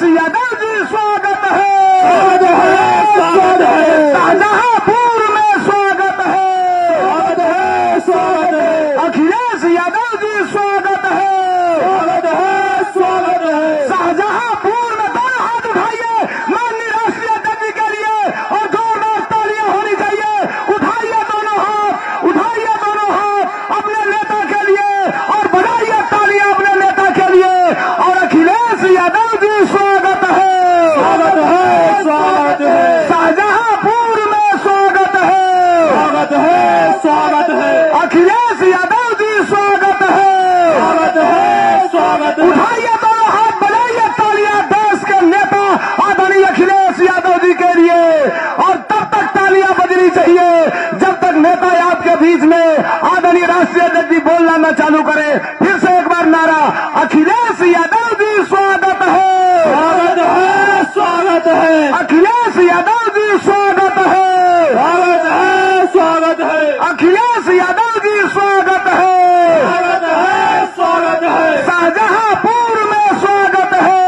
अखिलेश यादव जी स्वागत है, स्वागत है, शाहजहांपुर में स्वागत है, स्वागत है, अखिलेश यादव जी स्वागत है, स्वागत है, शाहजहांपुर में दोनों हाथ उठाइए माननीय राष्ट्रीय अध्यक्ष के लिए और जोरदार तालियां होनी चाहिए। उठाइए दोनों हाथ, उठाइए दोनों हाथ अपने नेता के लिए और बजाइए तालियां अपने नेता के लिए। और अखिलेश यादव जी स्वागत है, स्वागत है, शाहजहांपुर में स्वागत है, स्वागत है, अखिलेश यादव जी स्वागत है, स्वागत है, उठाइए दोनों हाथ, बजाइए तालियां देश के नेता आदरणीय अखिलेश यादव जी के लिए। और तब तक तालियां बजनी चाहिए जब तक नेता आपके बीच में आदरणीय राष्ट्रीय अध्यक्ष जी बोलना न चालू करे। फिर से एक बार नारा, अखिलेश यादव जी स्वागत है, स्वागत है, अखिलेश यादव जी स्वागत है, स्वागत है, अखिलेश यादव जी स्वागत है, स्वागत है, शाहजहांपुर में स्वागत है,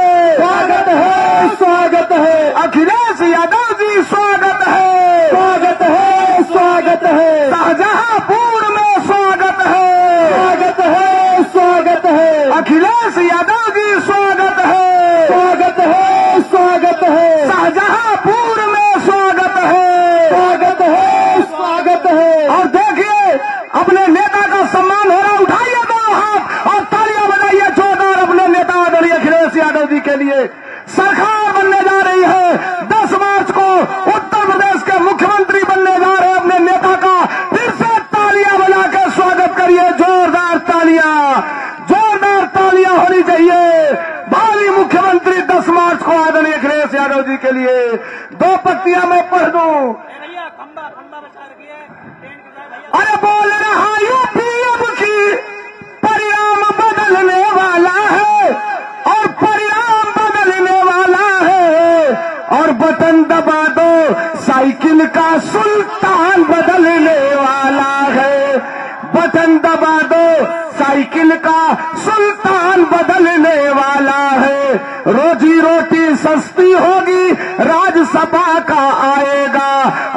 स्वागत है, अखिलेश यादव जी स्वागत है, स्वागत है, शाहजहांपुर में स्वागत है, स्वागत है, अखिलेश यादव जी स्वागत है, स्वागत है, शाहजहांपुर में स्वागत है। स्वागत है, और देखिए अपने नेता का सम्मान हो रहा, उठाइए दोनों हाथ और तालियां बजाइए जोरदार अपने नेता आदरणीय अखिलेश यादव जी के लिए। सरकार बनने जा रही है, 10 मार्च को उत्तर प्रदेश के मुख्यमंत्री बनने जा रहे हैं अपने नेता का। फिर से तालियां बजा के स्वागत करिए, जोरदार तालियां होनी चाहिए। भावी मुख्यमंत्री 10 मार्च को आदरणीय अखिलेश यादव जी के लिए। 2 पंक्तियां मैं पढ़ दूं। अरे बोल रहा यूपी अब की परिणाम बदलने वाला है और परिणाम बदलने वाला है। और बटन दबा दो साइकिल का सुल्तान बदलने वाला है, बटन दबा दो साइकिल का सुल्तान बदलने वाला है। रोजी रोटी सस्ती होगी, राज्यसभा का आएगा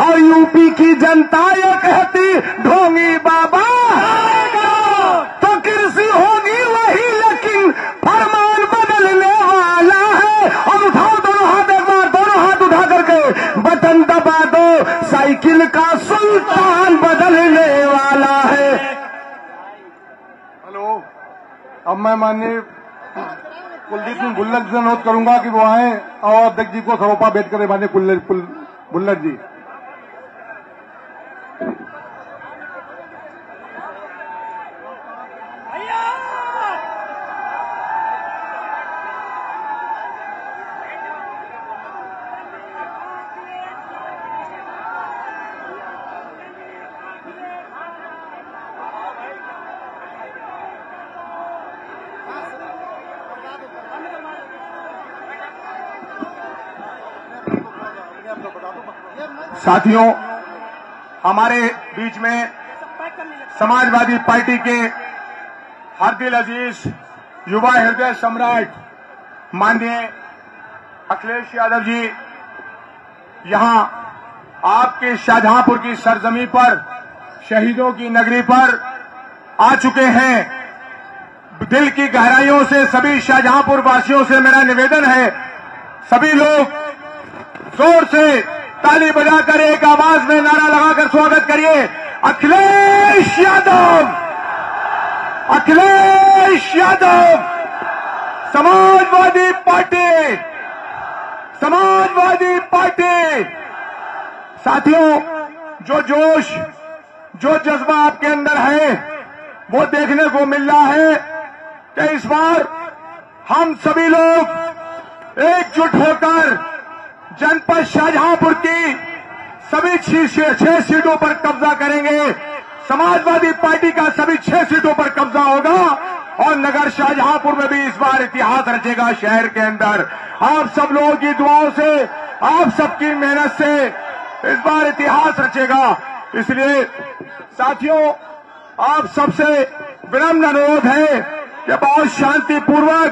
और यूपी की जनता ये कहती ढोंगी बाबा तो कृषि होगी वही, लेकिन फरमान बदलने वाला है। और उठाओ दोनों हाथ एक बार, दोनों हाथ उठा करके बटन दबा दो साइकिल का सुल्तान बदलने वाला है। हेलो, अब मैं माननीय कुलदीप सिंह भुल्लर जी से अनुरोध करूंगा कि वो आए और अध्यक्ष जी को सरोपा भेंट करें। माननीय भुल्लर जी। साथियों, हमारे बीच में समाजवादी पार्टी के हर दिल अजीज युवा हृदय सम्राट माननीय अखिलेश यादव जी यहां आपके शाहजहांपुर की सरजमी पर, शहीदों की नगरी पर आ चुके हैं। दिल की गहराइयों से सभी शाहजहांपुर वासियों से मेरा निवेदन है, सभी लोग जोर से ताली बजाकर एक आवाज में नारा लगाकर स्वागत करिए, अखिलेश यादव, अखिलेश यादव, समाजवादी पार्टी, समाजवादी पार्टी। साथियों, जो जोश, जो जज्बा आपके अंदर है वो देखने को मिल रहा है कि इस बार हम सभी लोग एकजुट होकर जनपद शाहजहांपुर की सभी 6 सीटों पर कब्जा करेंगे। समाजवादी पार्टी का सभी 6 सीटों पर कब्जा होगा और नगर शाहजहांपुर में भी इस बार इतिहास रचेगा शहर के अंदर। आप सब लोगों की दुआओं से, आप सबकी मेहनत से इस बार इतिहास रचेगा। इसलिए साथियों, आप सबसे विनम्र अनुरोध है कि बहुत शांतिपूर्वक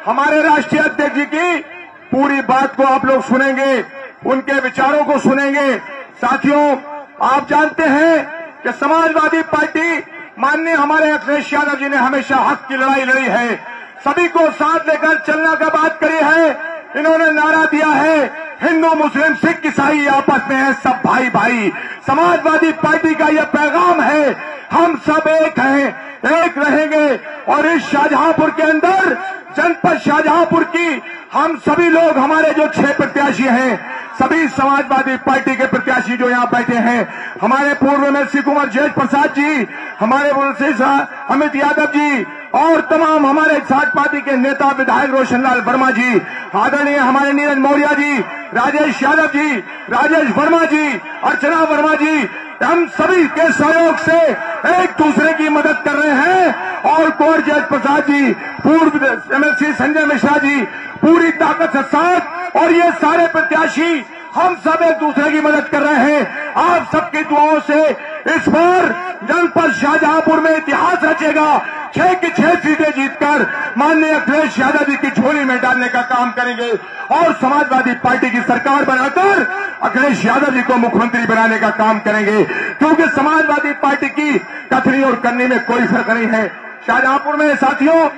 हमारे राष्ट्रीय अध्यक्ष जी की पूरी बात को आप लोग सुनेंगे, उनके विचारों को सुनेंगे। साथियों, आप जानते हैं कि समाजवादी पार्टी माननीय हमारे अखिलेश यादव जी ने हमेशा हक की लड़ाई लड़ी है, सभी को साथ लेकर चलने का बात करी है। इन्होंने नारा दिया है, हिंदू मुस्लिम सिख ईसाई आपस में है सब भाई भाई। समाजवादी पार्टी का यह पैगाम है, हम सब एक हैं, एक रहेंगे। और इस शाहजहांपुर के अंदर, जनपद शाहजहांपुर की हम सभी लोग, हमारे जो 6 प्रत्याशी हैं, सभी समाजवादी पार्टी के प्रत्याशी जो यहाँ बैठे हैं, हमारे पूर्व एमएलसी कुंवर जयेश प्रसाद जी, हमारे पूर्व अमित यादव जी और तमाम हमारे साथ पार्टी के नेता विधायक रोशनलाल वर्मा जी, आदरणीय हमारे नीरज मौर्य जी, राजेश यादव जी, राजेश वर्मा जी, अर्चना वर्मा जी, हम सभी के सहयोग से एक दूसरे की मदद कर रहे हैं। और कुंवर जयेश प्रसाद जी, पूर्व एमएलसी संजय मिश्रा जी पूरी ताकत के साथ, और ये सारे प्रत्याशी हम सब एक दूसरे की मदद कर रहे हैं। आप सबकी दुआओं से इस बार जनपद शाहजहांपुर में इतिहास रचेगा। 6 की 6 सीटें जीतकर माननीय अखिलेश यादव जी की झोली में डालने का काम करेंगे और समाजवादी पार्टी की सरकार बनाकर अखिलेश यादव जी को मुख्यमंत्री बनाने का काम करेंगे, क्योंकि समाजवादी पार्टी की कथनी और करनी में कोई फर्क नहीं है। शाहजहांपुर में साथियों,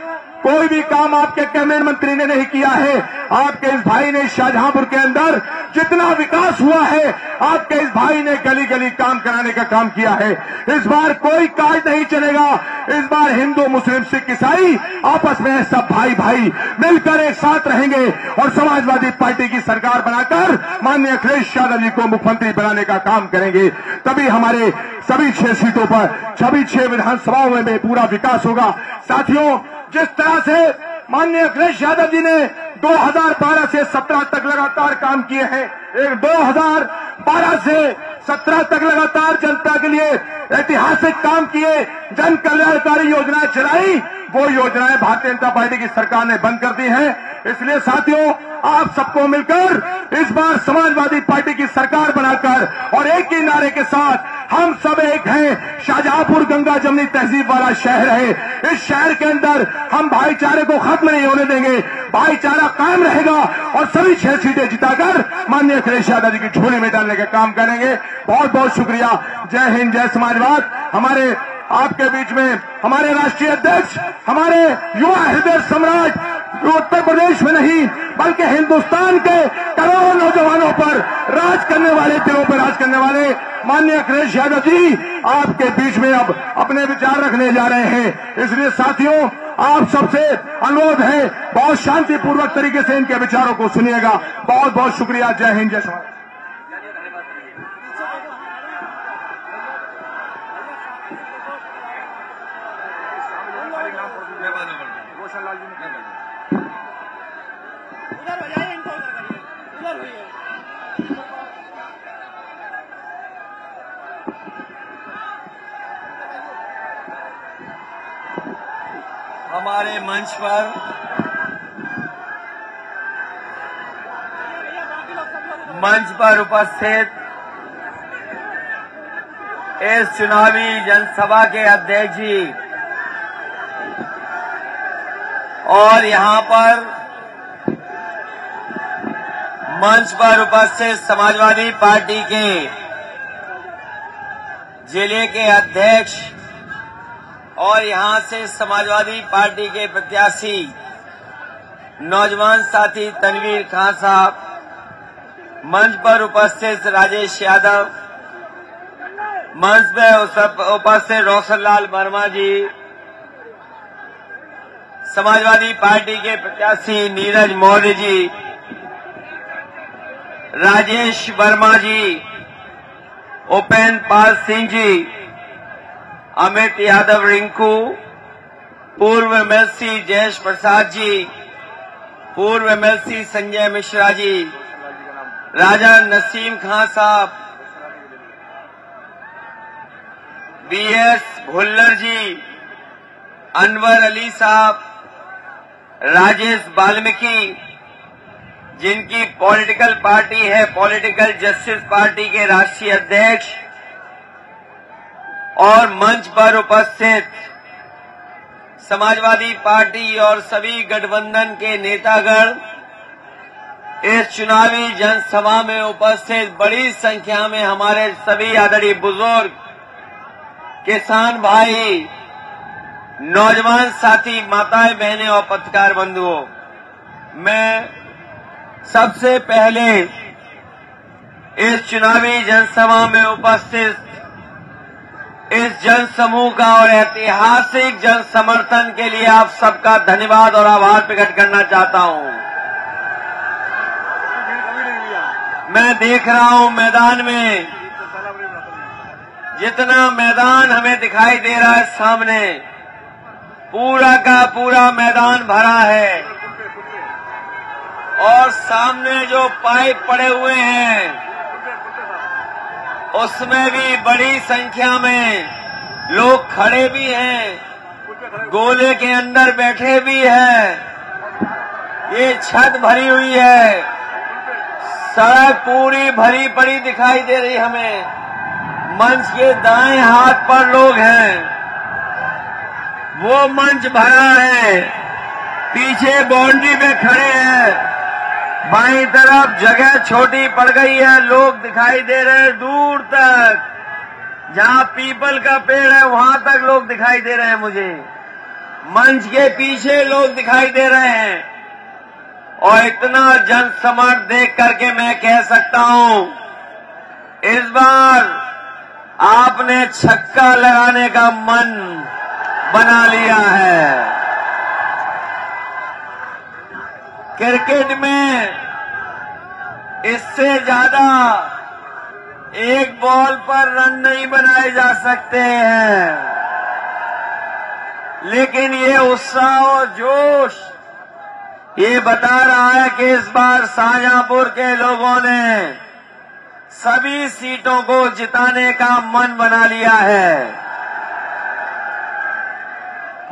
कोई भी काम आपके कैबिनेट मंत्री ने नहीं किया है। आपके इस भाई ने शाहजहांपुर के अंदर जितना विकास हुआ है, आपके इस भाई ने गली गली काम कराने का काम किया है। इस बार कोई कार्ड नहीं चलेगा। इस बार हिंदू मुस्लिम सिख ईसाई आपस में सब भाई भाई मिलकर एक साथ रहेंगे और समाजवादी पार्टी की सरकार बनाकर माननीय अखिलेश यादव जी को मुख्यमंत्री बनाने का काम करेंगे। तभी हमारे सभी 6 सीटों पर, सभी 6 विधानसभाओं में पूरा विकास होगा। साथियों, जिस तरह से माननीय अखिलेश यादव जी ने 2012 से 17 तक लगातार काम किए हैं, 2012 से 17 तक लगातार जनता के लिए ऐतिहासिक काम किए, जन कल्याणकारी योजनाएं चलाई, वो योजनाएं भारतीय जनता पार्टी की सरकार ने बंद कर दी हैं। इसलिए साथियों, आप सबको मिलकर इस बार समाजवादी पार्टी की सरकार बनाकर और एक ही नारे के साथ हम सब एक हैं। शाहजहांपुर गंगा जमनी तहजीब वाला शहर है। इस शहर के अंदर हम भाईचारे को खत्म नहीं होने देंगे, भाईचारा कायम रहेगा और सभी 6 सीटें जिताकर माननीय अखिलेश यादव जी की झोली में डालने का काम करेंगे। बहुत बहुत शुक्रिया। जय हिंद, जय समाजवाद। हमारे आपके बीच में हमारे राष्ट्रीय अध्यक्ष, हमारे युवा हृदय सम्राट, उत्तर प्रदेश में नहीं बल्कि हिंदुस्तान के करोड़ों नौजवानों पर राज करने वाले, दिलों पर राज करने वाले माननीय अखिलेश यादव जी आपके बीच में अब अपने विचार रखने जा रहे हैं। इसलिए साथियों, आप सबसे अनुरोध है, बहुत शांतिपूर्वक तरीके से इनके विचारों को सुनिएगा। बहुत बहुत शुक्रिया। जय हिंद, जय समाज। हमारे मंच पर उपस्थित इस चुनावी जनसभा के अध्यक्ष जी और यहां पर मंच पर उपस्थित समाजवादी पार्टी के जिले के अध्यक्ष और यहां से समाजवादी पार्टी के प्रत्याशी नौजवान साथी तनवीर खान साहब, मंच पर उपस्थित राजेश यादव, मंच पर उपस्थित रोशनलाल वर्मा जी, समाजवादी पार्टी के प्रत्याशी नीरज मौर्य जी, राजेश वर्मा जी, उपेंद्र पाल सिंह जी, अमित यादव रिंकू, पूर्व एमएलसी जयेश प्रसाद जी, पूर्व एमएलसी संजय मिश्रा जी, राजा नसीम खान साहब, बीएस भुल्लर जी, अनवर अली साहब, राजेश वाल्मीकि, जिनकी पॉलिटिकल पार्टी है पॉलिटिकल जस्टिस पार्टी के राष्ट्रीय अध्यक्ष, और मंच पर उपस्थित समाजवादी पार्टी और सभी गठबंधन के नेतागण, इस चुनावी जनसभा में उपस्थित बड़ी संख्या में हमारे सभी आदरणीय बुजुर्ग, किसान भाई, नौजवान साथी, माताएं, बहनें और पत्रकार बंधुओं, मैं सबसे पहले इस चुनावी जनसभा में उपस्थित इस जनसमूह का और ऐतिहासिक जन समर्थन के लिए आप सबका धन्यवाद और आभार प्रकट करना चाहता हूं। मैं देख रहा हूं मैदान में, जितना मैदान हमें दिखाई दे रहा है सामने, पूरा का पूरा मैदान भरा है और सामने जो पाइप पड़े हुए हैं उसमें भी बड़ी संख्या में लोग खड़े भी हैं, गोले के अंदर बैठे भी हैं। ये छत भरी हुई है, सड़क पूरी भरी पड़ी दिखाई दे रही हमें। मंच के दाएं हाथ पर लोग हैं, वो मंच भरा है, पीछे बाउंड्री पे खड़े हैं, बाईं तरफ जगह छोटी पड़ गई है, लोग दिखाई दे रहे हैं दूर तक, जहां पीपल का पेड़ है वहां तक लोग दिखाई दे रहे हैं मुझे। मंच के पीछे लोग दिखाई दे रहे हैं और इतना जनसमर्थ देख करके मैं कह सकता हूं, इस बार आपने छक्का लगाने का मन बना लिया है। क्रिकेट में इससे ज्यादा एक बॉल पर रन नहीं बनाए जा सकते हैं, लेकिन ये उत्साह और जोश ये बता रहा है कि इस बार शाहजहांपुर के लोगों ने सभी सीटों को जिताने का मन बना लिया है।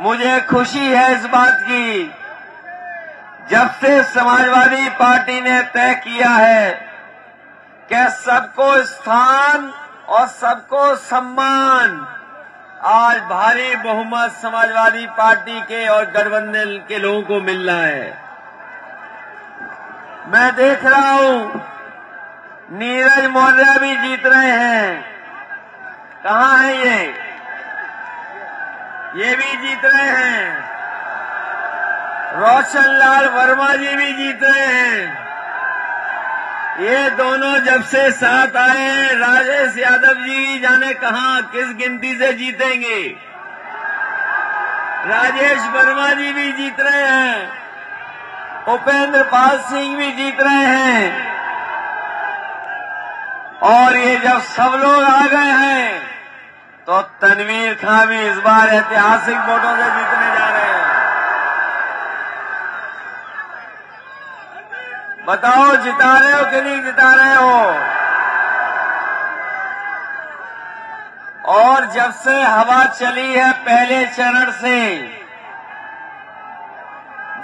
मुझे खुशी है इस बात की, जब से समाजवादी पार्टी ने तय किया है कि सबको स्थान और सबको सम्मान, आज भारी बहुमत समाजवादी पार्टी के और गठबंधन के लोगों को मिल रहा है। मैं देख रहा हूं नीरज मौर्य भी जीत रहे हैं। कहां है ये भी जीत रहे हैं। रोशन लाल वर्मा जी भी जीत रहे हैं। ये दोनों जब से साथ आए हैं, राजेश यादव जी जाने कहां किस गिनती से जीतेंगे। राजेश वर्मा जी भी जीत रहे हैं, उपेंद्र पाल सिंह भी जीत रहे हैं, और ये जब सब लोग आ गए हैं तो तनवीर खां भी इस बार ऐतिहासिक वोटों से जीतने जा रहे हैं। बताओ जिता रहे हो कि नहीं जिता रहे हो। और जब से हवा चली है पहले चरण से,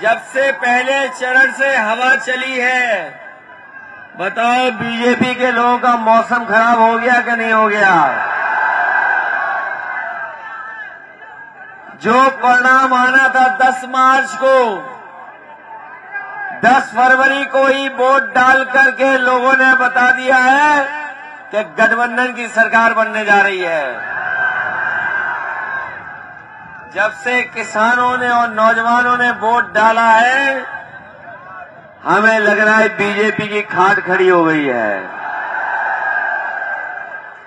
जब से पहले चरण से हवा चली है, बताओ बीजेपी के लोगों का मौसम खराब हो गया कि नहीं हो गया। जो परिणाम आना था 10 मार्च को, 10 फरवरी को ही वोट डाल करके लोगों ने बता दिया है कि गठबंधन की सरकार बनने जा रही है। जब से किसानों ने और नौजवानों ने वोट डाला है, हमें लग रहा है बीजेपी की खाट खड़ी हो गई है।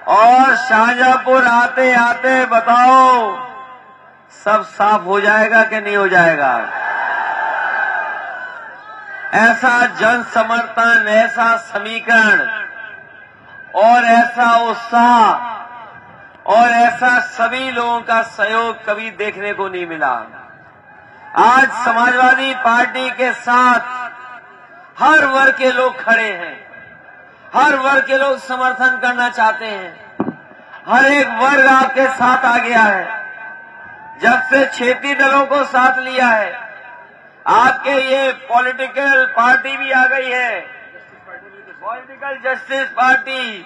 और शाहजहांपुर आते आते बताओ सब साफ हो जाएगा कि नहीं हो जाएगा। ऐसा जन समर्थन, ऐसा समीकरण और ऐसा उत्साह और ऐसा सभी लोगों का सहयोग कभी देखने को नहीं मिला। आज समाजवादी पार्टी के साथ हर वर्ग के लोग खड़े हैं, हर वर्ग के लोग समर्थन करना चाहते हैं, हर एक वर्ग आपके साथ आ गया है। जब से क्षेत्रीय दलों को साथ लिया है, आपके ये पॉलिटिकल पार्टी भी आ गई है, political justice party,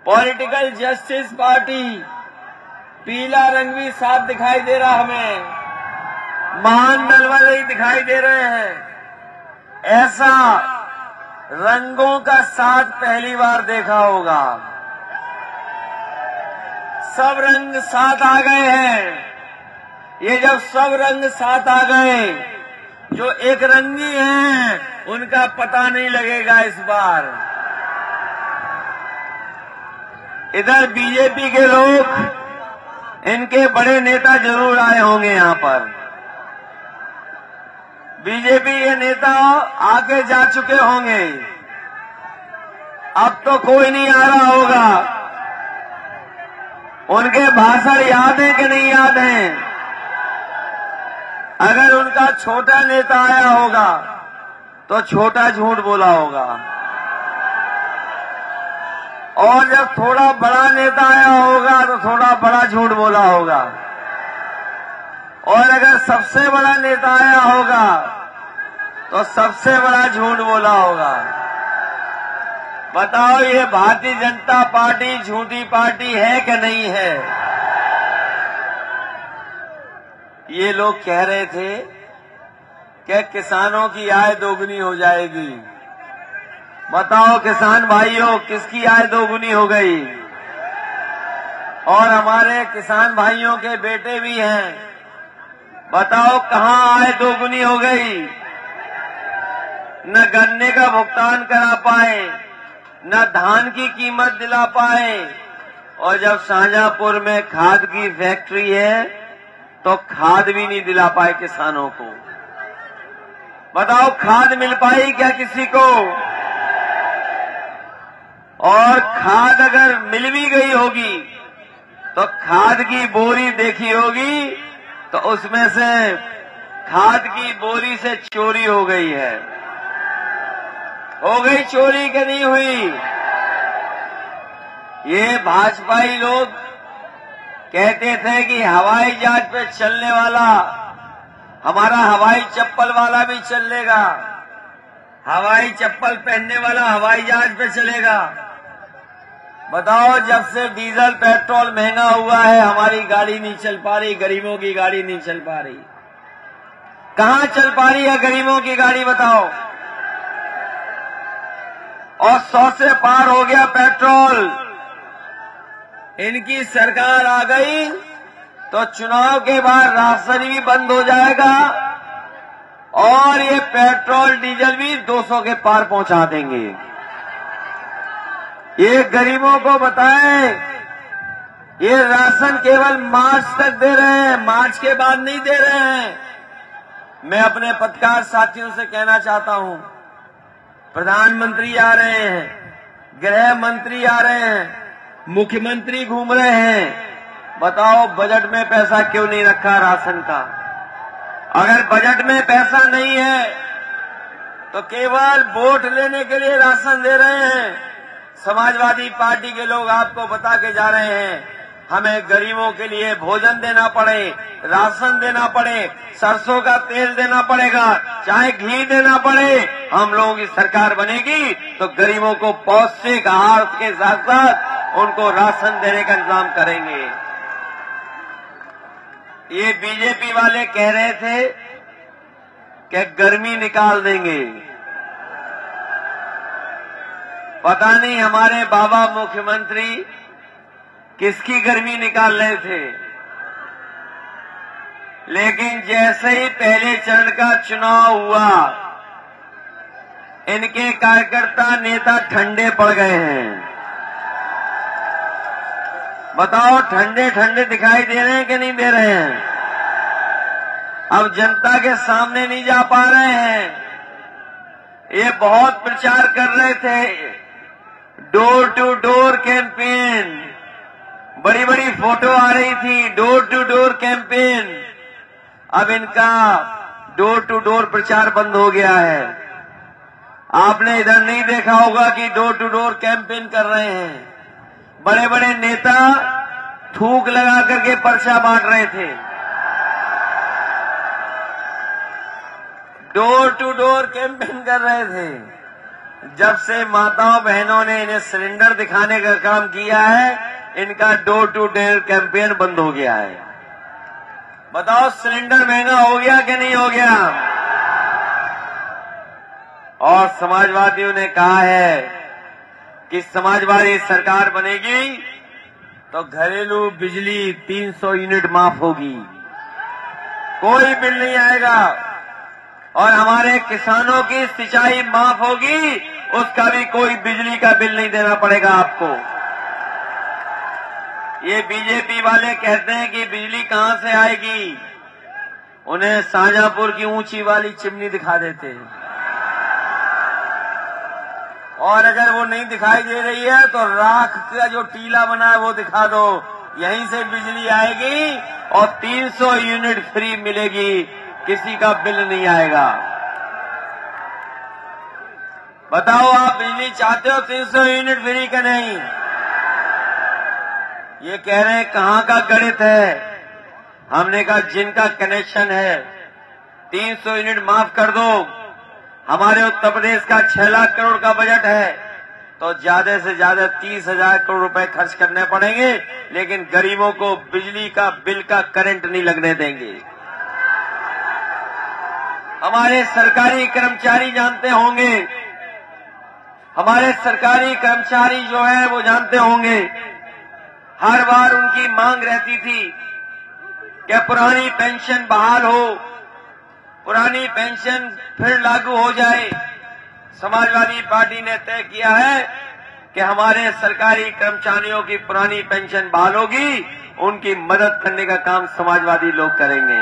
political justice party, पीला रंग भी साफ दिखाई दे रहा हमें, महान दल वाले ही दिखाई दे रहे हैं। ऐसा रंगों का साथ पहली बार देखा होगा। सब रंग साथ आ गए हैं। ये जब सब रंग साथ आ गए, जो एक रंगी हैं उनका पता नहीं लगेगा इस बार। इधर बीजेपी के लोग, इनके बड़े नेता जरूर आए होंगे यहां पर। बीजेपी के नेता आगे जा चुके होंगे, अब तो कोई नहीं आ रहा होगा। उनके भाषण याद है कि नहीं याद है? अगर उनका छोटा नेता आया होगा तो छोटा झूठ बोला होगा, और जब थोड़ा बड़ा नेता आया होगा तो थोड़ा बड़ा झूठ बोला होगा, और अगर सबसे बड़ा नेता आया होगा तो सबसे बड़ा झूठ बोला होगा। बताओ, ये भारतीय जनता पार्टी झूठी पार्टी है कि नहीं है? ये लोग कह रहे थे कि किसानों की आय दोगुनी हो जाएगी। बताओ किसान भाइयों, किसकी आय दोगुनी हो गई? और हमारे किसान भाइयों के बेटे भी हैं, बताओ कहां आय दोगुनी हो गई? न गन्ने का भुगतान करा पाए, न धान की कीमत दिला पाए, और जब शाहजहांपुर में खाद की फैक्ट्री है तो खाद भी नहीं दिला पाए किसानों को। बताओ खाद मिल पाई क्या किसी को? और खाद अगर मिल भी गई होगी तो खाद की बोरी देखी होगी तो उसमें से खाद की बोरी से चोरी हो गई है। हो गई चोरी कि नहीं हुई? ये भाजपाई लोग कहते थे कि हवाई जहाज पे चलने वाला हमारा हवाई चप्पल वाला भी चलेगा, हवाई चप्पल पहनने वाला हवाई जहाज पे चलेगा। बताओ, जब से डीजल पेट्रोल महंगा हुआ है हमारी गाड़ी नहीं चल पा रही, गरीबों की गाड़ी नहीं चल पा रही। कहां चल पा रही है गरीबों की गाड़ी बताओ? और 100 से पार हो गया पेट्रोल। इनकी सरकार आ गई तो चुनाव के बाद राशन भी बंद हो जाएगा और ये पेट्रोल डीजल भी 200 के पार पहुंचा देंगे। ये गरीबों को बताएं, ये राशन केवल मार्च तक दे रहे हैं, मार्च के बाद नहीं दे रहे हैं। मैं अपने पत्रकार साथियों से कहना चाहता हूं, प्रधानमंत्री आ रहे हैं, गृह मंत्री आ रहे हैं, मुख्यमंत्री घूम रहे हैं, बताओ बजट में पैसा क्यों नहीं रखा राशन का? अगर बजट में पैसा नहीं है तो केवल वोट लेने के लिए राशन दे रहे हैं। समाजवादी पार्टी के लोग आपको बता के जा रहे हैं, हमें गरीबों के लिए भोजन देना पड़े, राशन देना पड़े, सरसों का तेल देना पड़ेगा, चाहे घी देना पड़े। हम लोगों की सरकार बनेगी तो गरीबों को पौष्टिक आहार के साथ साथ उनको राशन देने का इंतजाम करेंगे। ये बीजेपी वाले कह रहे थे कि गर्मी निकाल देंगे। पता नहीं हमारे बाबा मुख्यमंत्री किसकी गर्मी निकाल रहे थे, लेकिन जैसे ही पहले चरण का चुनाव हुआ इनके कार्यकर्ता नेता ठंडे पड़ गए हैं। बताओ, ठंडे ठंडे दिखाई दे रहे हैं कि नहीं दे रहे हैं? अब जनता के सामने नहीं जा पा रहे हैं। ये बहुत प्रचार कर रहे थे, डोर टू डोर कैंपेन, बड़ी बड़ी फोटो आ रही थी, डोर टू डोर कैंपेन। अब इनका डोर टू डोर प्रचार बंद हो गया है। आपने इधर नहीं देखा होगा कि डोर टू डोर कैंपेन कर रहे हैं। बड़े बड़े नेता थूक लगा करके पर्चा बांट रहे थे। डोर टू डोर कैंपेन कर रहे थे। जब से माताओं बहनों ने इन्हें सिलेंडर दिखाने का काम किया है, इनका डोर टू डोर कैंपेन बंद हो गया है। बताओ, सिलेंडर महंगा हो गया कि नहीं हो गया? और समाजवादियों ने कहा है कि समाजवादी सरकार बनेगी तो घरेलू बिजली 300 यूनिट माफ होगी, कोई बिल नहीं आएगा, और हमारे किसानों की सिंचाई माफ होगी, उसका भी कोई बिजली का बिल नहीं देना पड़ेगा आपको। ये बीजेपी वाले कहते हैं कि बिजली कहां से आएगी, उन्हें शाहजहांपुर की ऊंची वाली चिमनी दिखा देते हैं, और अगर वो नहीं दिखाई दे रही है तो राख का जो टीला बना है वो दिखा दो, यहीं से बिजली आएगी और 300 यूनिट फ्री मिलेगी, किसी का बिल नहीं आएगा। बताओ आप बिजली चाहते हो 300 यूनिट फ्री का नहीं? ये कह रहे हैं कहां का गणित है। हमने कहा जिनका कनेक्शन है 300 यूनिट माफ कर दो। हमारे उत्तर प्रदेश का 6 लाख करोड़ का बजट है, तो ज्यादा से ज्यादा 30,000 करोड़ रुपए खर्च करने पड़ेंगे, लेकिन गरीबों को बिजली का बिल का करंट नहीं लगने देंगे। हमारे सरकारी कर्मचारी जानते होंगे, हमारे सरकारी कर्मचारी जो है वो जानते होंगे, हर बार उनकी मांग रहती थी कि पुरानी पेंशन बहाल हो, पुरानी पेंशन फिर लागू हो जाए। समाजवादी पार्टी ने तय किया है कि हमारे सरकारी कर्मचारियों की पुरानी पेंशन बहाल होगी, उनकी मदद करने का काम समाजवादी लोग करेंगे।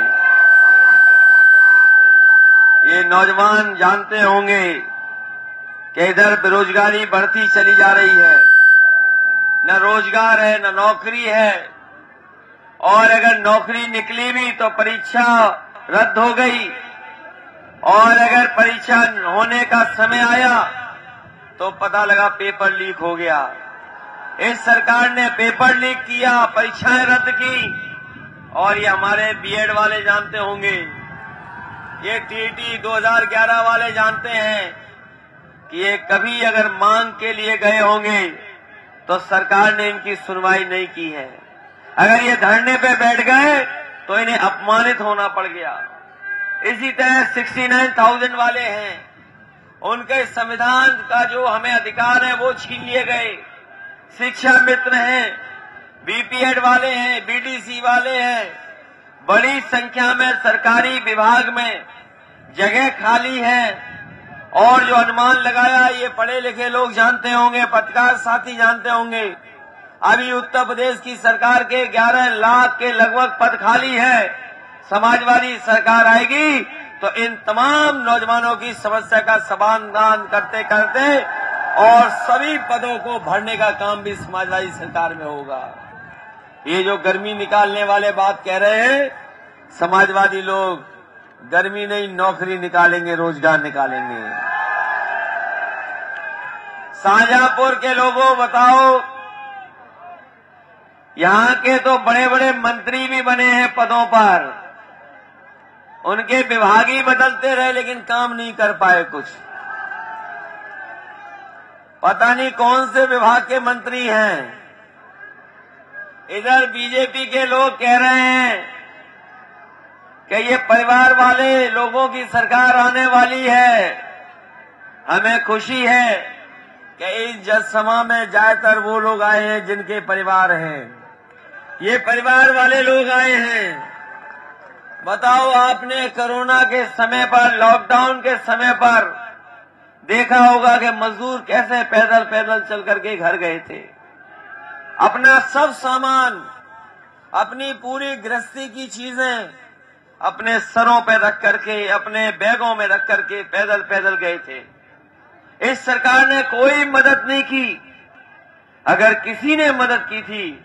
ये नौजवान जानते होंगे कि इधर बेरोजगारी बढ़ती चली जा रही है, न रोजगार है न नौकरी है, और अगर नौकरी निकली भी तो परीक्षा रद्द हो गई, और अगर परीक्षा होने का समय आया तो पता लगा पेपर लीक हो गया। इस सरकार ने पेपर लीक किया, परीक्षाएं रद्द की, और ये हमारे बीएड वाले जानते होंगे, ये टीटी 2011 वाले जानते हैं कि ये कभी अगर मांग के लिए गए होंगे तो सरकार ने इनकी सुनवाई नहीं की है। अगर ये धरने पे बैठ गए तो इन्हें अपमानित होना पड़ गया। इसी तरह 69,000 वाले हैं, उनके संविधान का जो हमें अधिकार है वो छीन लिए गए। शिक्षा मित्र हैं, बीपीएड वाले हैं, बीडीसी वाले हैं, बड़ी संख्या में सरकारी विभाग में जगह खाली है, और जो अनुमान लगाया ये पढ़े लिखे लोग जानते होंगे, पत्रकार साथी जानते होंगे, अभी उत्तर प्रदेश की सरकार के 11 लाख के लगभग पद खाली है। समाजवादी सरकार आएगी तो इन तमाम नौजवानों की समस्या का समाधान करते करते और सभी पदों को भरने का काम भी समाजवादी सरकार में होगा। ये जो गर्मी निकालने वाले बात कह रहे हैं, समाजवादी लोग गर्मी नहीं नौकरी निकालेंगे, रोजगार निकालेंगे। शाहजहांपुर के लोगों बताओ, यहां के तो बड़े बड़े मंत्री भी बने हैं पदों पर, उनके विभाग ही बदलते रहे लेकिन काम नहीं कर पाए कुछ। पता नहीं कौन से विभाग के मंत्री हैं। इधर बीजेपी के लोग कह रहे हैं कि ये परिवार वाले लोगों की सरकार आने वाली है। हमें खुशी है कि इस जनसभा में ज्यादातर वो लोग आए हैं जिनके परिवार हैं, ये परिवार वाले लोग आए हैं। बताओ, आपने कोरोना के समय पर, लॉकडाउन के समय पर देखा होगा कि मजदूर कैसे पैदल पैदल चल करके घर गए थे, अपना सब सामान, अपनी पूरी गृहस्थी की चीजें अपने सरों पे रख करके, अपने बैगों में रख करके पैदल पैदल गए थे। इस सरकार ने कोई मदद नहीं की। अगर किसी ने मदद की थी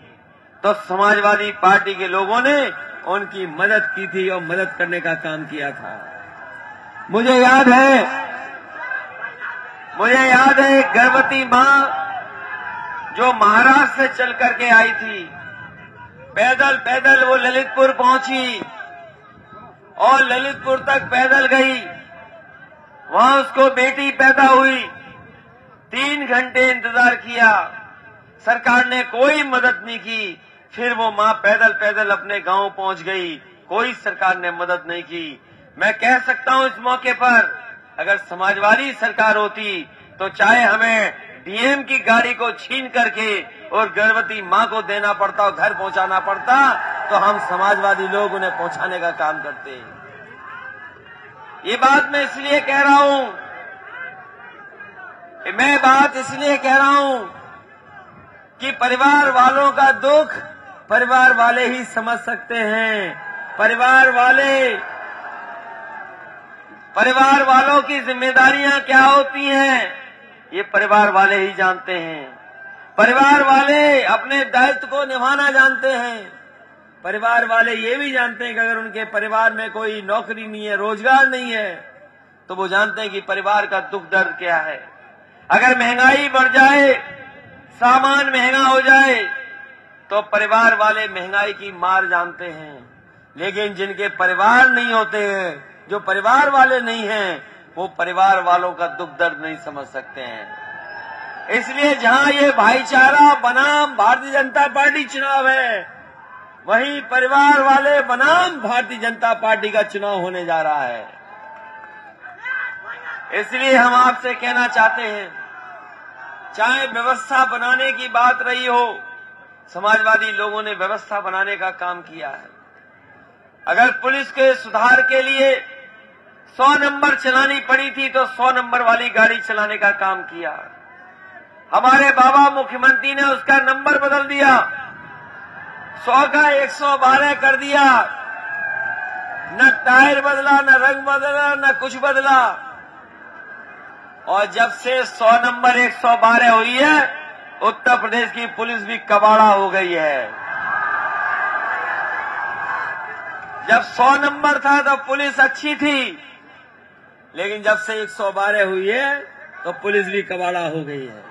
तो समाजवादी पार्टी के लोगों ने उनकी मदद की थी और मदद करने का काम किया था। मुझे याद है एक गर्भवती मां जो महाराष्ट्र से चल करके आई थी, पैदल पैदल वो ललितपुर पहुंची और ललितपुर तक पैदल गई। वहां उसको बेटी पैदा हुई, 3 घंटे इंतजार किया, सरकार ने कोई मदद नहीं की। फिर वो मां पैदल पैदल अपने गांव पहुंच गई, कोई सरकार ने मदद नहीं की। मैं कह सकता हूं इस मौके पर अगर समाजवादी सरकार होती तो चाहे हमें डीएम की गाड़ी को छीन करके और गर्भवती मां को देना पड़ता और घर पहुंचाना पड़ता, तो हम समाजवादी लोग उन्हें पहुंचाने का काम करते। ये बात मैं इसलिए कह रहा हूं, कि परिवार वालों का दुख परिवार वाले ही समझ सकते हैं। परिवार वालों की जिम्मेदारियां क्या होती हैं, ये परिवार वाले ही जानते हैं। परिवार वाले अपने दायित्व को निभाना जानते हैं। परिवार वाले ये भी जानते हैं कि अगर उनके परिवार में कोई नौकरी नहीं है, रोजगार नहीं है, तो वो जानते हैं कि परिवार का दुख दर्द क्या है। अगर महंगाई बढ़ जाए, सामान महंगा हो जाए, तो परिवार वाले महंगाई की मार जानते हैं। लेकिन जिनके परिवार नहीं होते हैं, जो परिवार वाले नहीं हैं, वो परिवार वालों का दुख दर्द नहीं समझ सकते हैं। इसलिए जहां ये भाईचारा बनाम भारतीय जनता पार्टी चुनाव है, वहीं परिवार वाले बनाम भारतीय जनता पार्टी का चुनाव होने जा रहा है। इसलिए हम आपसे कहना चाहते हैं, चाहे व्यवस्था बनाने की बात रही हो, समाजवादी लोगों ने व्यवस्था बनाने का काम किया है। अगर पुलिस के सुधार के लिए 100 नंबर चलानी पड़ी थी तो 100 नंबर वाली गाड़ी चलाने का काम किया। हमारे बाबा मुख्यमंत्री ने उसका नंबर बदल दिया, 100 का 112 कर दिया। न टायर बदला, न रंग बदला, न कुछ बदला। और जब से 100 नंबर 112 हुई है, उत्तर प्रदेश की पुलिस भी कबाड़ा हो गई है। जब 100 नंबर था तो पुलिस अच्छी थी, लेकिन जब से 112 हुई है तो पुलिस भी कबाड़ा हो गई है।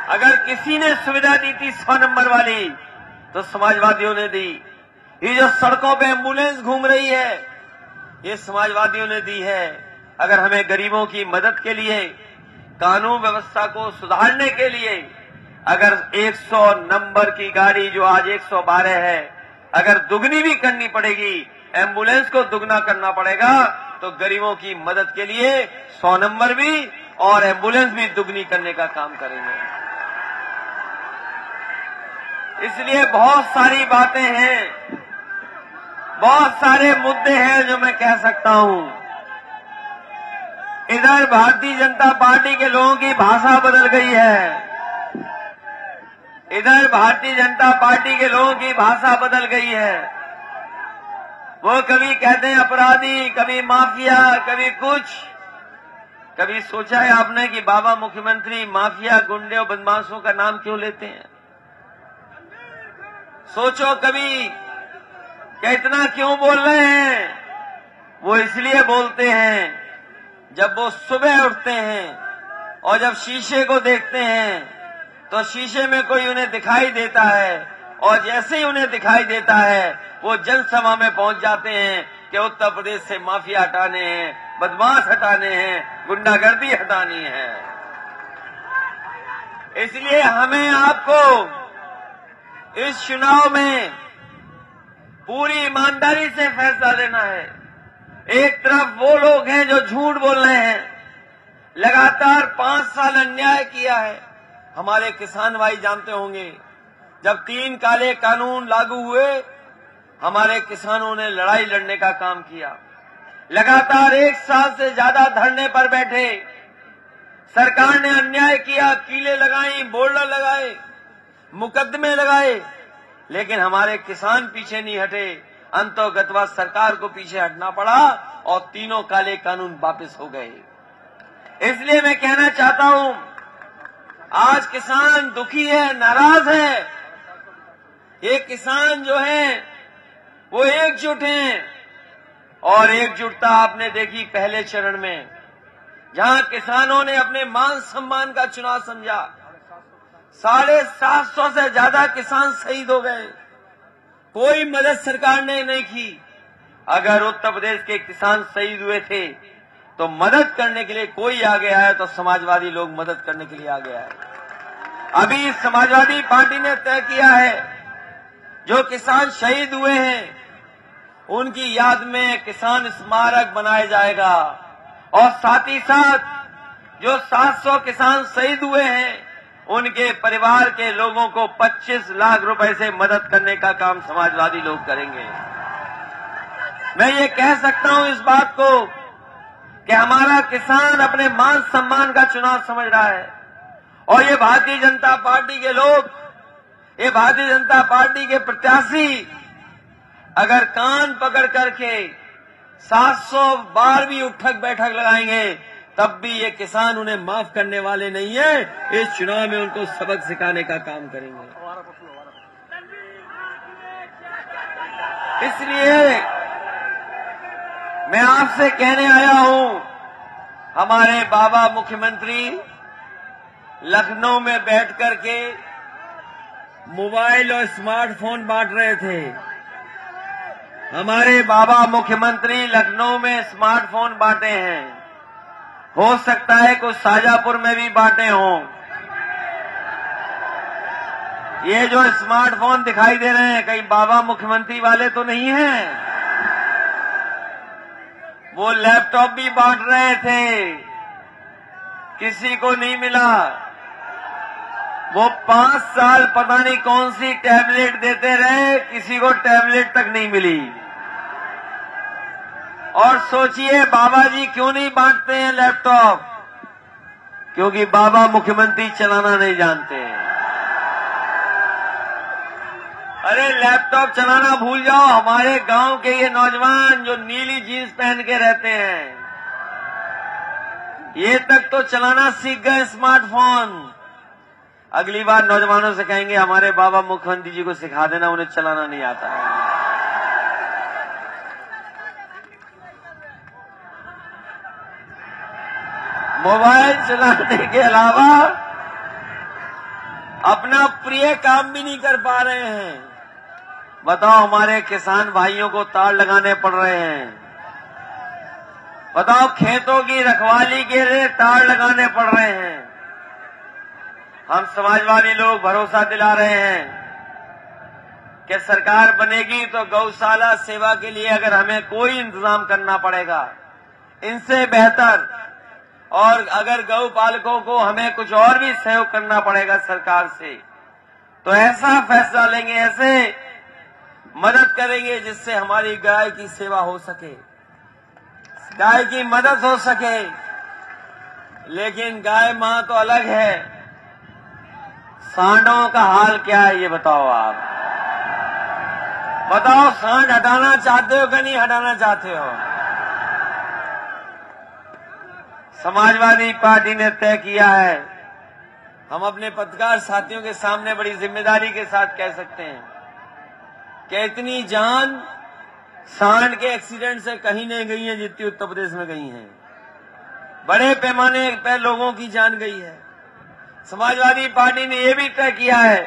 अगर किसी ने सुविधा दी थी 100 नंबर वाली, तो समाजवादियों ने दी। ये जो सड़कों पे एम्बुलेंस घूम रही है, ये समाजवादियों ने दी है। अगर हमें गरीबों की मदद के लिए, कानून व्यवस्था को सुधारने के लिए, अगर 100 नंबर की गाड़ी जो आज 112 है, अगर दुगनी भी करनी पड़ेगी, एम्बुलेंस को दुगना करना पड़ेगा, तो गरीबों की मदद के लिए 100 नंबर भी और एम्बुलेंस भी दुगनी करने का काम करेंगे। इसलिए बहुत सारी बातें हैं, बहुत सारे मुद्दे हैं जो मैं कह सकता हूं। इधर भारतीय जनता पार्टी के लोगों की भाषा बदल गई है, इधर भारतीय जनता पार्टी के लोगों की भाषा बदल गई है। वो कभी कहते हैं अपराधी, कभी माफिया, कभी कुछ। कभी सोचा है आपने कि बाबा मुख्यमंत्री माफिया, गुंडे और बदमाशों का नाम क्यों लेते हैं? सोचो कभी कि इतना क्यों बोल रहे हैं? वो इसलिए बोलते हैं, जब वो सुबह उठते हैं और जब शीशे को देखते हैं तो शीशे में कोई उन्हें दिखाई देता है, और जैसे ही उन्हें दिखाई देता है वो जनसभा में पहुंच जाते हैं कि उत्तर प्रदेश से माफिया हटाने हैं, बदमाश हटाने हैं, गुंडागर्दी हटानी है। इसलिए हमें आपको इस चुनाव में पूरी ईमानदारी से फैसला लेना है। एक तरफ वो लोग हैं जो झूठ बोल रहे हैं, लगातार 5 साल अन्याय किया है। हमारे किसान भाई जानते होंगे, जब 3 काले कानून लागू हुए, हमारे किसानों ने लड़ाई लड़ने का काम किया। लगातार 1 साल से ज्यादा धरने पर बैठे, सरकार ने अन्याय किया, कीलें लगाई, बोर्डर लगाए, मुकदमे लगाए, लेकिन हमारे किसान पीछे नहीं हटे। अंतोगत्वा सरकार को पीछे हटना पड़ा और 3 काले कानून वापस हो गए। इसलिए मैं कहना चाहता हूं, आज किसान दुखी है, नाराज है। ये किसान जो हैं वो एकजुट हैं, और एकजुटता आपने देखी पहले चरण में, जहां किसानों ने अपने मान सम्मान का चुनाव समझा। 750 से ज्यादा किसान शहीद हो गए, कोई मदद सरकार ने नहीं की। अगर उत्तर प्रदेश के किसान शहीद हुए थे तो मदद करने के लिए कोई आगे आया तो समाजवादी लोग मदद करने के लिए आगे आए। अभी समाजवादी पार्टी ने तय किया है, जो किसान शहीद हुए हैं उनकी याद में किसान स्मारक बनाया जाएगा, और साथ ही साथ जो 700 किसान शहीद हुए हैं उनके परिवार के लोगों को 25 लाख रुपए से मदद करने का काम समाजवादी लोग करेंगे। मैं ये कह सकता हूं इस बात को कि हमारा किसान अपने मान सम्मान का चुनाव समझ रहा है और ये भारतीय जनता पार्टी के लोग, ये भारतीय जनता पार्टी के प्रत्याशी अगर कान पकड़ करके 700 बार भी उठक बैठक लगाएंगे तब भी ये किसान उन्हें माफ करने वाले नहीं है। इस चुनाव में उनको सबक सिखाने का काम करेंगे। इसलिए मैं आपसे कहने आया हूं, हमारे बाबा मुख्यमंत्री लखनऊ में बैठ करके मोबाइल और स्मार्टफोन बांट रहे थे। हमारे बाबा मुख्यमंत्री लखनऊ में स्मार्टफोन बांटे हैं, हो सकता है कुछ शाजापुर में भी बांटे हों। ये जो स्मार्टफोन दिखाई दे रहे हैं कहीं बाबा मुख्यमंत्री वाले तो नहीं हैं? वो लैपटॉप भी बांट रहे थे, किसी को नहीं मिला। वो 5 साल पता नहीं कौन सी टैबलेट देते रहे, किसी को टैबलेट तक नहीं मिली। और सोचिए बाबा जी क्यों नहीं बांटते हैं लैपटॉप? क्योंकि बाबा मुख्यमंत्री चलाना नहीं जानते हैं। अरे लैपटॉप चलाना भूल जाओ, हमारे गांव के ये नौजवान जो नीली जीन्स पहन के रहते हैं ये तक तो चलाना सीख गए स्मार्टफोन। अगली बार नौजवानों से कहेंगे हमारे बाबा मुख्यमंत्री जी को सिखा देना, उन्हें चलाना नहीं आता है। मोबाइल चलाने के अलावा अपना प्रिय काम भी नहीं कर पा रहे हैं। बताओ हमारे किसान भाइयों को तार लगाने पड़ रहे हैं। बताओ खेतों की रखवाली के लिए तार लगाने पड़ रहे हैं। हम समाजवादी लोग भरोसा दिला रहे हैं कि सरकार बनेगी तो गौशाला सेवा के लिए अगर हमें कोई इंतजाम करना पड़ेगा इनसे बेहतर, और अगर गौ पालकों को हमें कुछ और भी सहयोग करना पड़ेगा सरकार से, तो ऐसा फैसला लेंगे, ऐसे मदद करेंगे जिससे हमारी गाय की सेवा हो सके, गाय की मदद हो सके। लेकिन गाय मां तो अलग है, सांडों का हाल क्या है ये बताओ आप। बताओ सांड हटाना चाहते हो कि नहीं हटाना चाहते हो? समाजवादी पार्टी ने तय किया है, हम अपने पत्रकार साथियों के सामने बड़ी जिम्मेदारी के साथ कह सकते हैं कि इतनी जान सांड के एक्सीडेंट से कहीं नहीं गई है जितनी उत्तर प्रदेश में गई हैं। बड़े पैमाने पर लोगों की जान गई है। समाजवादी पार्टी ने यह भी तय किया है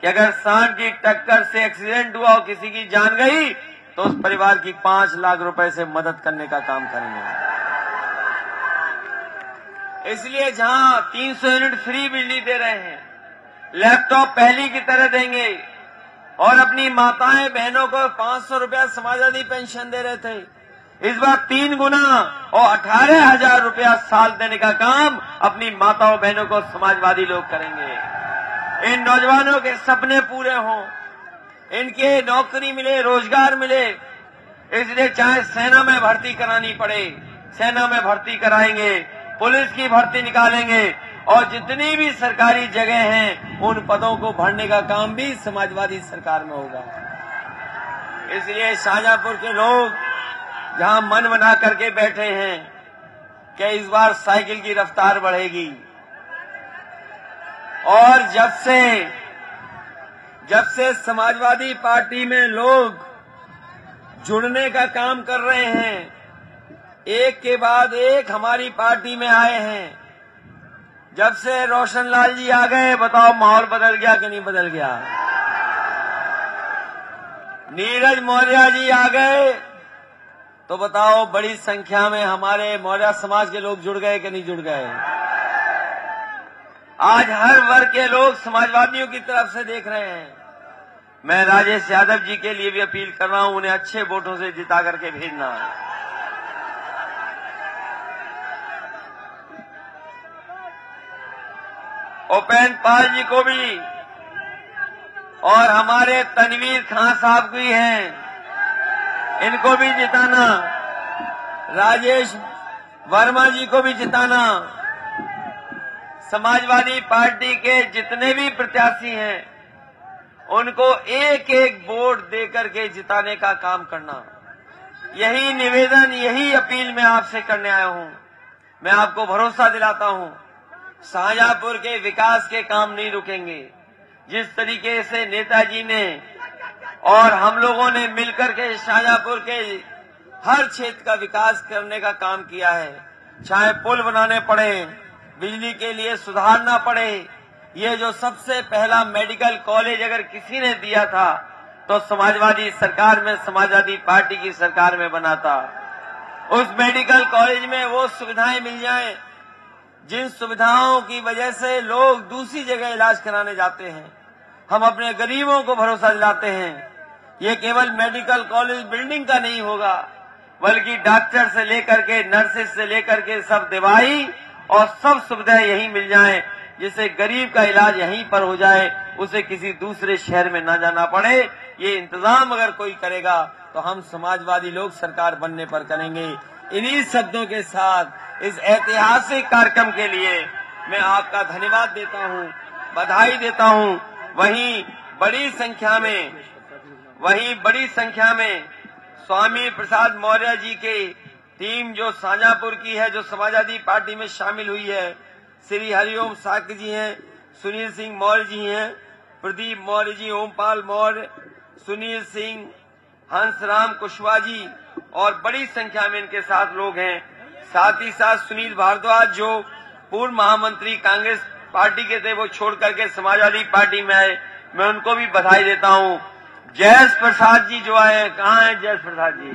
कि अगर सांड की टक्कर से एक्सीडेंट हुआ और किसी की जान गई तो उस परिवार की 5 लाख रुपए से मदद करने का काम करेंगे। इसलिए जहां 300 यूनिट फ्री बिजली दे रहे हैं, लैपटॉप पहली की तरह देंगे और अपनी माताएं बहनों को 500 रुपया समाजवादी पेंशन दे रहे थे, इस बार 3 गुना और 18,000 रुपया साल देने का काम अपनी माताओं बहनों को समाजवादी लोग करेंगे। इन नौजवानों के सपने पूरे हों, इनके नौकरी मिले, रोजगार मिले, इसलिए चाहे सेना में भर्ती करानी पड़े सेना में भर्ती कराएंगे, पुलिस की भर्ती निकालेंगे और जितनी भी सरकारी जगह हैं उन पदों को भरने का काम भी समाजवादी सरकार में होगा। इसलिए शाहजहांपुर के लोग जहां मन बना करके बैठे हैं कि इस बार साइकिल की रफ्तार बढ़ेगी, और जब से समाजवादी पार्टी में लोग जुड़ने का काम कर रहे हैं, एक के बाद एक हमारी पार्टी में आए हैं, जब से रोशन लाल जी आ गए बताओ माहौल बदल गया कि नहीं बदल गया? नीरज मौर्य जी आ गए तो बताओ बड़ी संख्या में हमारे मौर्य समाज के लोग जुड़ गए कि नहीं जुड़ गए? आज हर वर्ग के लोग समाजवादियों की तरफ से देख रहे हैं। मैं राजेश यादव जी के लिए भी अपील कर रहा हूं, उन्हें अच्छे वोटों से जिता करके भेजना। उपेंद्र पाल जी को भी और हमारे तनवीर खान साहब भी हैं, इनको भी जिताना, राजेश वर्मा जी को भी जिताना। समाजवादी पार्टी के जितने भी प्रत्याशी हैं उनको एक एक वोट देकर के जिताने का काम करना, यही निवेदन, यही अपील मैं आपसे करने आया हूं। मैं आपको भरोसा दिलाता हूं शाहजहांपुर के विकास के काम नहीं रुकेंगे। जिस तरीके से नेताजी ने और हम लोगों ने मिलकर के शाहजहांपुर के हर क्षेत्र का विकास करने का काम किया है, चाहे पुल बनाने पड़े, बिजली के लिए सुधारना पड़े, ये जो सबसे पहला मेडिकल कॉलेज अगर किसी ने दिया था तो समाजवादी सरकार में, समाजवादी पार्टी की सरकार में बना था। उस मेडिकल कॉलेज में वो सुविधाएं मिल जाएं जिन सुविधाओं की वजह से लोग दूसरी जगह इलाज कराने जाते हैं। हम अपने गरीबों को भरोसा दिलाते हैं ये केवल मेडिकल कॉलेज बिल्डिंग का नहीं होगा, बल्कि डॉक्टर से लेकर के, नर्सेज से लेकर के सब दवाई और सब सुविधाएं यहीं मिल जाएं, जिससे गरीब का इलाज यहीं पर हो जाए, उसे किसी दूसरे शहर में न जाना पड़े। ये इंतजाम अगर कोई करेगा तो हम समाजवादी लोग सरकार बनने पर करेंगे। इन्हीं शब्दों के साथ इस ऐतिहासिक कार्यक्रम के लिए मैं आपका धन्यवाद देता हूं, बधाई देता हूं। वहीं बड़ी संख्या में स्वामी प्रसाद मौर्य जी की टीम जो शाहजहांपुर की है, जो समाजवादी पार्टी में शामिल हुई है, श्री हरिओम साक्य जी हैं, सुनील सिंह मौर्य जी हैं, प्रदीप मौर्य जी, ओमपाल मौर्य, सुनील सिंह, हंसराम कुशवाहा जी और बड़ी संख्या में इनके साथ लोग हैं। साथ ही साथ सुनील भारद्वाज जो पूर्व महामंत्री कांग्रेस पार्टी के थे, वो छोड़ करके समाजवादी पार्टी में आए, मैं उनको भी बधाई देता हूं। जयेश प्रसाद जी जो आए, कहाँ हैं जयेश प्रसाद जी?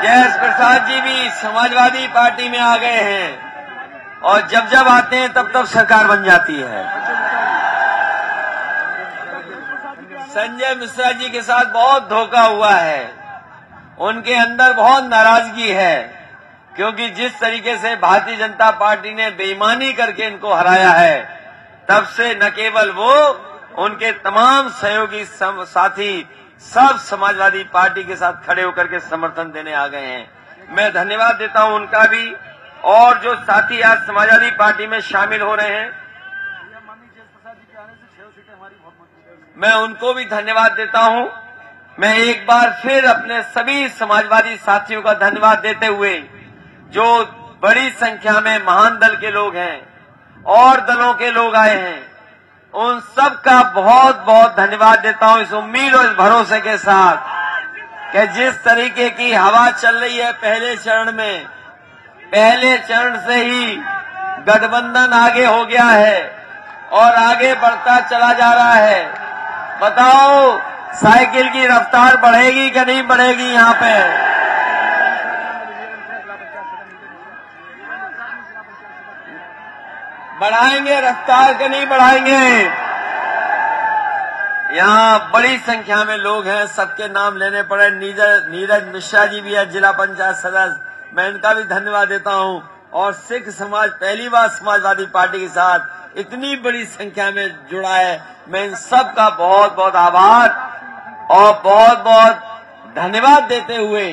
जयेश प्रसाद जी भी समाजवादी पार्टी में आ गए हैं और जब जब आते हैं तब तब सरकार बन जाती है। संजय मिश्रा जी के साथ बहुत धोखा हुआ है, उनके अंदर बहुत नाराजगी है, क्योंकि जिस तरीके से भारतीय जनता पार्टी ने बेईमानी करके इनको हराया है, तब से न केवल वो, उनके तमाम सहयोगी साथी सब समाजवादी पार्टी के साथ खड़े होकर के समर्थन देने आ गए हैं। मैं धन्यवाद देता हूं उनका भी, और जो साथी आज समाजवादी पार्टी में शामिल हो रहे हैं, मैं उनको भी धन्यवाद देता हूं। मैं एक बार फिर अपने सभी समाजवादी साथियों का धन्यवाद देते हुए, जो बड़ी संख्या में महान दल के लोग हैं और दलों के लोग आए हैं, उन सब का बहुत बहुत धन्यवाद देता हूं, इस उम्मीद और इस भरोसे के साथ कि जिस तरीके की हवा चल रही है पहले चरण से ही गठबंधन आगे हो गया है और आगे बढ़ता चला जा रहा है। बताओ साइकिल की रफ्तार बढ़ेगी कि नहीं बढ़ेगी? यहाँ पे बढ़ाएंगे रफ्तार कि नहीं बढ़ाएंगे? यहाँ बड़ी संख्या में लोग हैं, सबके नाम लेने पड़े। नीरज मिश्रा जी भी है, जिला पंचायत सदस्य, मैं इनका भी धन्यवाद देता हूं। और सिख समाज पहली बार समाजवादी पार्टी के साथ इतनी बड़ी संख्या में जुड़ा है, मैं इन सब का बहुत बहुत आभार और बहुत बहुत धन्यवाद देते हुए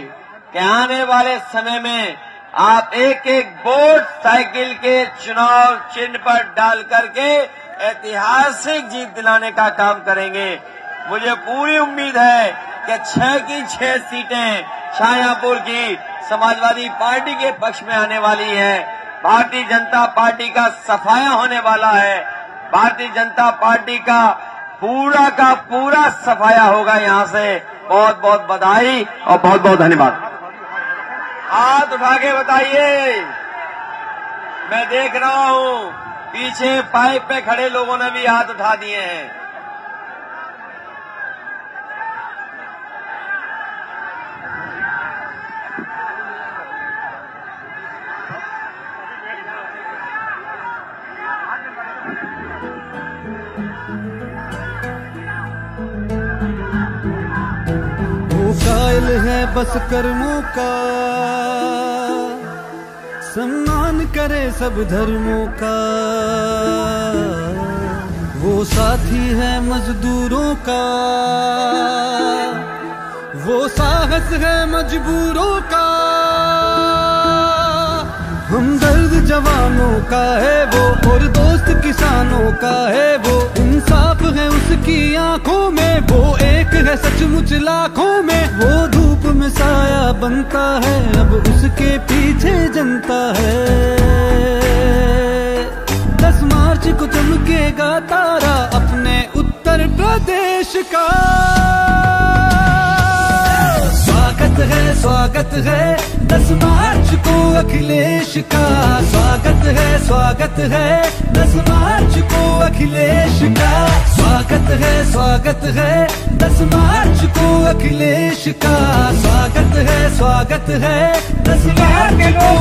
कि आने वाले समय में आप एक एक वोट साइकिल के चुनाव चिन्ह पर डाल करके ऐतिहासिक जीत दिलाने का काम करेंगे। मुझे पूरी उम्मीद है कि 6 की 6 सीटें शाहजहांपुर की समाजवादी पार्टी के पक्ष में आने वाली हैं। भारतीय जनता पार्टी का सफाया होने वाला है। भारतीय जनता पार्टी का पूरा सफाया होगा। यहाँ से बहुत बहुत बधाई और बहुत बहुत धन्यवाद। हाथ उठा के बताइए। मैं देख रहा हूं पीछे पाइप पे खड़े लोगों ने भी हाथ उठा दिए हैं। कायल है बस कर्मों का, सम्मान करे सब धर्मों का, वो साथी है मजदूरों का, वो साहस है मजबूरों का, हमदर्द जवानों का है वो, और दोस्त किसानों का है वो, इंसाफ है उसकी आंखों में, वो एक है सचमुच लाखों में, वो धूप में साया बनता है, अब उसके पीछे जनता है। 10 मार्च को चमकेगा तारा अपने उत्तर प्रदेश का। स्वागत है 10 मार्च को अखिलेश का, स्वागत है 10 मार्च को अखिलेश का, स्वागत है 10 मार्च को अखिलेश का, स्वागत है 10 मार्च को